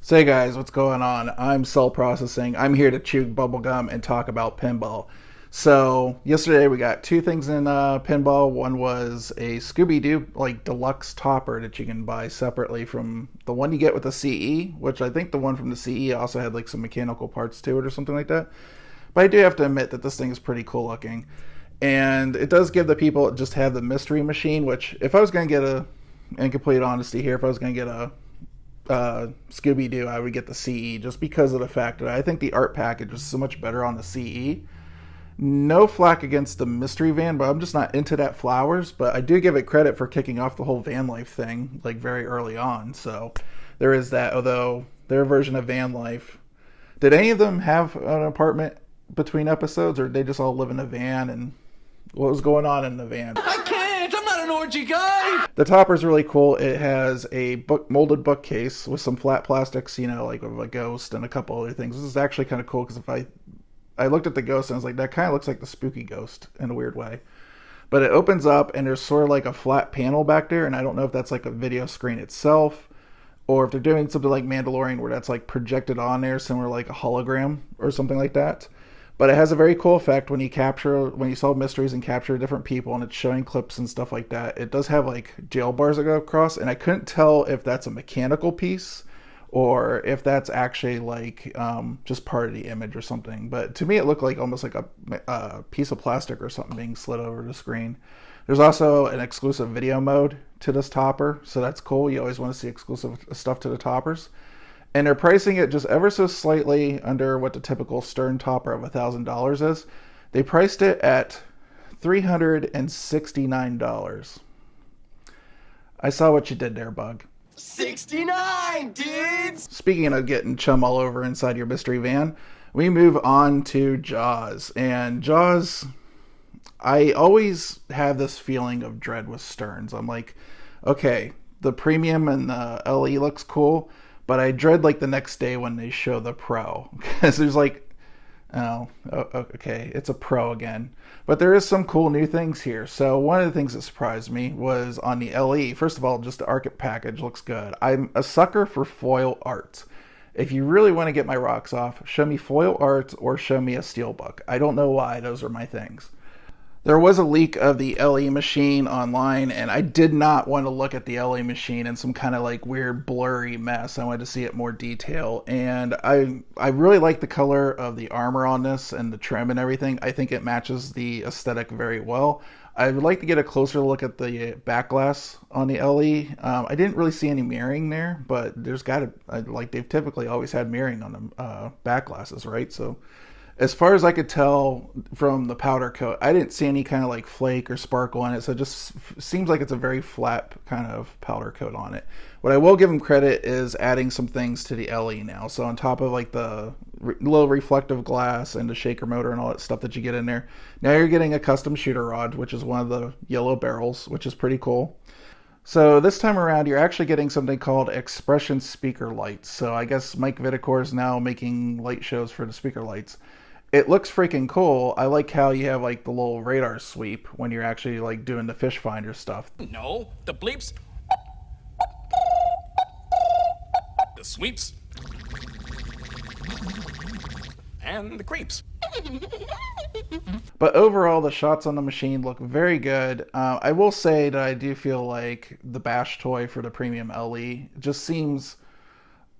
So hey guys, what's going on? I'm Cell Processing. I'm here to chew bubblegum and talk about pinball. So yesterday we got two things in pinball. One was a Scooby-Doo like deluxe topper that you can buy separately from the one you get with the CE, which I think the one from the CE also had like some mechanical parts to it or something like that. But I do have to admit that this thing is pretty cool looking. And it does give the people that just have the mystery machine, which if I was going to get in complete honesty here, if I was going to get a Scooby-Doo, I would get the CE just because of the fact that I think the art package is so much better on the CE. No flack against the mystery van, but I'm just not into that flowers. But I do give it credit for kicking off the whole van life thing like very early on. So there is that. Although their version of van life, did any of them have an apartment between episodes, or did they just all live in a van? And what was going on in the van? I can't! I'm not an orgy guy! The topper's really cool. It has a molded bookcase with some flat plastics, like of a ghost and a couple other things. This is actually kind of cool because if I looked at the ghost and I was like, that kind of looks like the spooky ghost in a weird way. But it opens up and there's sort of like a flat panel back there, and I don't know if that's like a video screen itself or if they're doing something like Mandalorian where that's like projected on there, similar like a hologram or something like that. But it has a very cool effect when you solve mysteries and capture different people, and it's showing clips and stuff like that. It does have like jail bars that go across, and I couldn't tell if that's a mechanical piece or if that's actually like just part of the image or something. But to me, it looked like almost like a piece of plastic or something being slid over the screen. There's also an exclusive video mode to this topper, so that's cool. You always want to see exclusive stuff to the toppers. And they're pricing it just ever so slightly under what the typical Stern topper of $1,000 is. They priced it at $369. I saw what you did there, Bug. 69, dudes! Speaking of getting chum all over inside your mystery van, we move on to Jaws. And Jaws, I always have this feeling of dread with Sterns. I'm like, okay, the premium and the LE looks cool, but I dread like the next day when they show the Pro, because there's like, okay, it's a Pro again. But there is some cool new things here. So one of the things that surprised me was on the LE. First of all, just the art package looks good. I'm a sucker for foil art. If you really want to get my rocks off, show me foil art or show me a steelbook. I don't know why, those are my things. There was a leak of the LE machine online, and I did not want to look at the LE machine in some kind of like weird blurry mess. I wanted to see it more detail, and I really like the color of the armor on this and the trim and everything. I think it matches the aesthetic very well. I would like to get a closer look at the back glass on the LE. I didn't really see any mirroring there, but there's got to, like they've typically always had mirroring on the back glasses, right? So as far as I could tell from the powder coat, I didn't see any kind of like flake or sparkle on it, so it just seems like it's a very flat kind of powder coat on it. What I will give them credit is adding some things to the LE now. So on top of like the little reflective glass and the shaker motor and all that stuff that you get in there, now you're getting a custom shooter rod, which is one of the yellow barrels, which is pretty cool. So this time around, you're actually getting something called expression speaker lights. So I guess Mike Vitacor is now making light shows for the speaker lights. It looks freaking cool. I like how you have like the little radar sweep when you're actually like doing the fish finder stuff. No, the bleeps. The sweeps. And the creeps. But overall, the shots on the machine look very good. I will say that I do feel like the bash toy for the premium LE just seems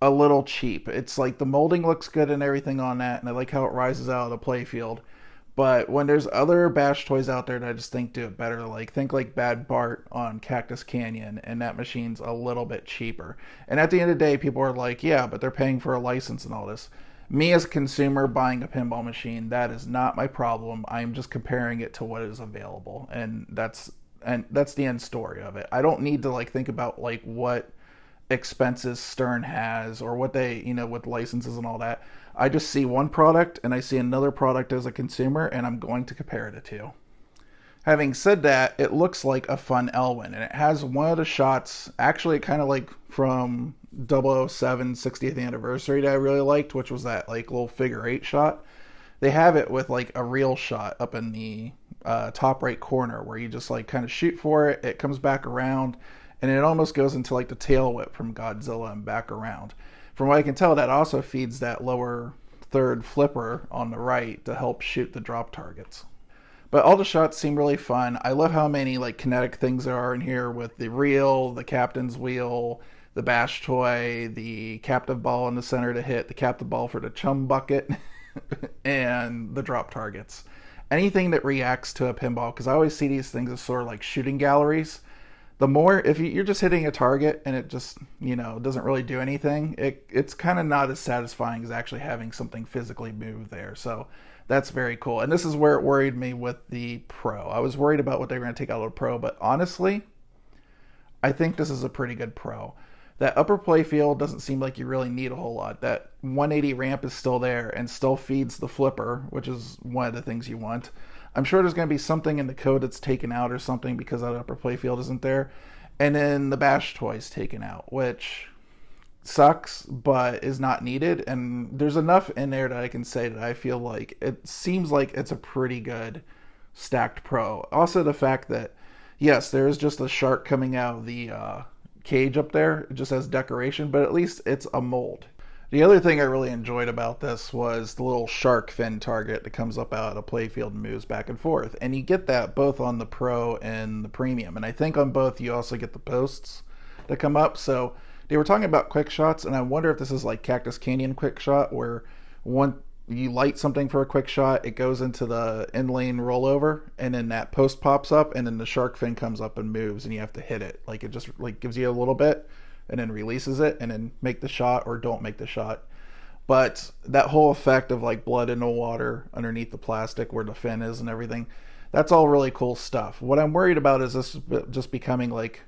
a little cheap. It's like the molding looks good and everything on that, and I like how it rises out of the playfield. But when there's other bash toys out there that I just think do it better, like think like Bad Bart on Cactus Canyon, and that machine's a little bit cheaper. And at the end of the day, people are like, yeah, but they're paying for a license and all this. Me as a consumer buying a pinball machine, that is not my problem. I'm just comparing it to what is available, and that's the end story of it. I don't need to like think about like what expenses Stern has or what they, with licenses and all that. I just see one product and I see another product as a consumer, and I'm going to compare the two. Having said that, it looks like a fun Elwyn, and it has one of the shots, actually kind of like from 007 60th anniversary that I really liked, which was that like little figure 8 shot. They have it with like a real shot up in the top right corner where you just like kind of shoot for it, it comes back around, and it almost goes into like the tail whip from Godzilla and back around. From what I can tell, that also feeds that lower third flipper on the right to help shoot the drop targets. But all the shots seem really fun. I love how many like kinetic things there are in here with the reel, the captain's wheel, the bash toy, the captive ball in the center to hit, the captive ball for the chum bucket, and the drop targets. Anything that reacts to a pinball, because I always see these things as sort of like shooting galleries. The more, if you're just hitting a target and it just, doesn't really do anything, it's kind of not as satisfying as actually having something physically move there. So that's very cool. And this is where it worried me with the Pro. I was worried about what they were going to take out of the Pro, but honestly, I think this is a pretty good Pro. That upper playfield doesn't seem like you really need a whole lot. That 180 ramp is still there and still feeds the flipper, which is one of the things you want. I'm sure there's going to be something in the code that's taken out or something because that upper playfield isn't there. And then the bash toy is taken out, which sucks, but is not needed. And there's enough in there that I can say that I feel like it seems like it's a pretty good stacked Pro. Also, the fact that, yes, there is just a shark coming out of the cage up there just as decoration, but at least it's a mold. The other thing I really enjoyed about this was the little shark fin target that comes up out of the playfield and moves back and forth. And you get that both on the Pro and the Premium. And I think on both you also get the posts that come up. So they were talking about quick shots, and I wonder if this is like Cactus Canyon quick shot, where one you light something for a quick shot, it goes into the end lane rollover, and then that post pops up, and then the shark fin comes up and moves, and you have to hit it. Like it just like gives you a little bit, and then releases it, and then make the shot or don't make the shot. But that whole effect of like blood in the water underneath the plastic where the fin is and everything, that's all really cool stuff. What I'm worried about is this just becoming like,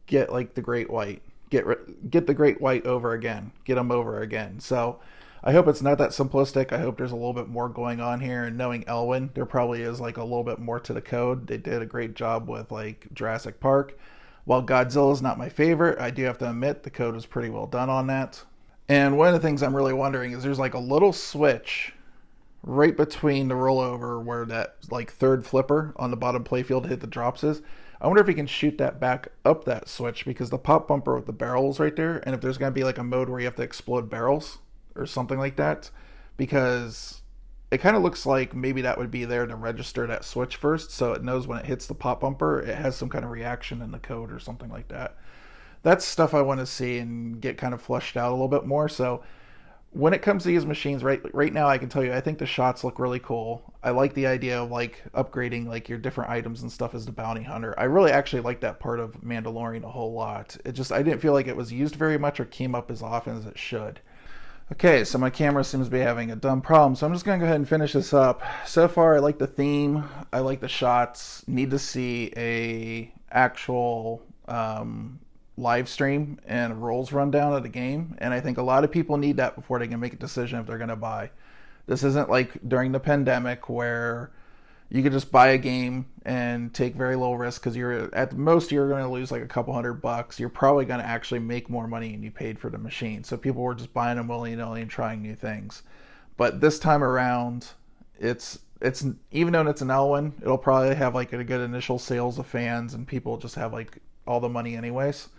get like the great white, get the great white over again, get them over again. So I hope it's not that simplistic. I hope there's a little bit more going on here. And knowing Elwyn, there probably is like a little bit more to the code. They did a great job with like Jurassic Park. While Godzilla is not my favorite, I do have to admit the code was pretty well done on that. And one of the things I'm really wondering is there's like a little switch right between the rollover where that like third flipper on the bottom playfield to hit the drops is. I wonder if he can shoot that back up that switch, because the pop bumper with the barrels right there, and if there's going to be like a mode where you have to explode barrels or something like that, because it kind of looks like maybe that would be there to register that switch first, so it knows when it hits the pop bumper, it has some kind of reaction in the code or something like that. That's stuff I want to see and get kind of fleshed out a little bit more. So when it comes to these machines, right now, I can tell you, I think the shots look really cool. I like the idea of like upgrading like your different items and stuff as the bounty hunter. I really actually like that part of Mandalorian a whole lot. I didn't feel like it was used very much or came up as often as it should. Okay, so my camera seems to be having a dumb problem, so I'm just going to go ahead and finish this up. So far, I like the theme. I like the shots. Need to see a actual live stream and rules rundown of the game, and I think a lot of people need that before they can make a decision if they're going to buy. This isn't like during the pandemic where you could just buy a game and take very low risk, because you're at most you're going to lose like a couple $100. You're probably going to actually make more money than you paid for the machine. So people were just buying them willy-nilly and trying new things. But this time around, it's even though it's an Elwyn, it'll probably have like a good initial sales of fans, and people just have like all the money anyways.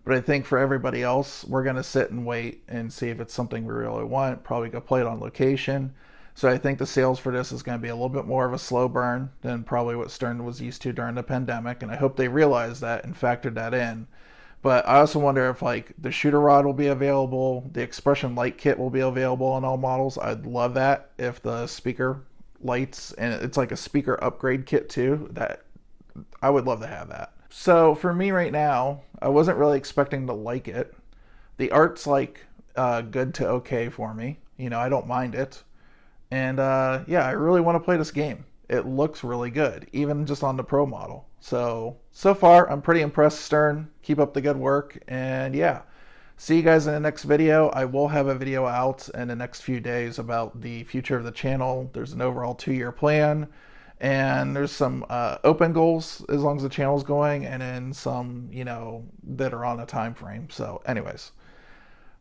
But I think for everybody else, we're going to sit and wait and see if it's something we really want. Probably go play it on location. So I think the sales for this is going to be a little bit more of a slow burn than probably what Stern was used to during the pandemic. And I hope they realize that and factored that in. But I also wonder if like the shooter rod will be available. The expression light kit will be available on all models. I'd love that if the speaker lights, and it's like a speaker upgrade kit too. That I would love to have that. So for me right now, I wasn't really expecting to like it. The art's like good to okay for me. I don't mind it. And yeah, I really want to play this game. It looks really good, even just on the Pro model. So far, I'm pretty impressed, Stern. Keep up the good work. And yeah, see you guys in the next video. I will have a video out in the next few days about the future of the channel. There's an overall 2-year plan. And there's some open goals as long as the channel's going, and then some, that are on a time frame. So anyways,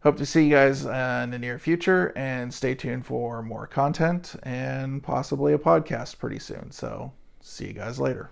hope to see you guys in the near future, and stay tuned for more content and possibly a podcast pretty soon. So see you guys later.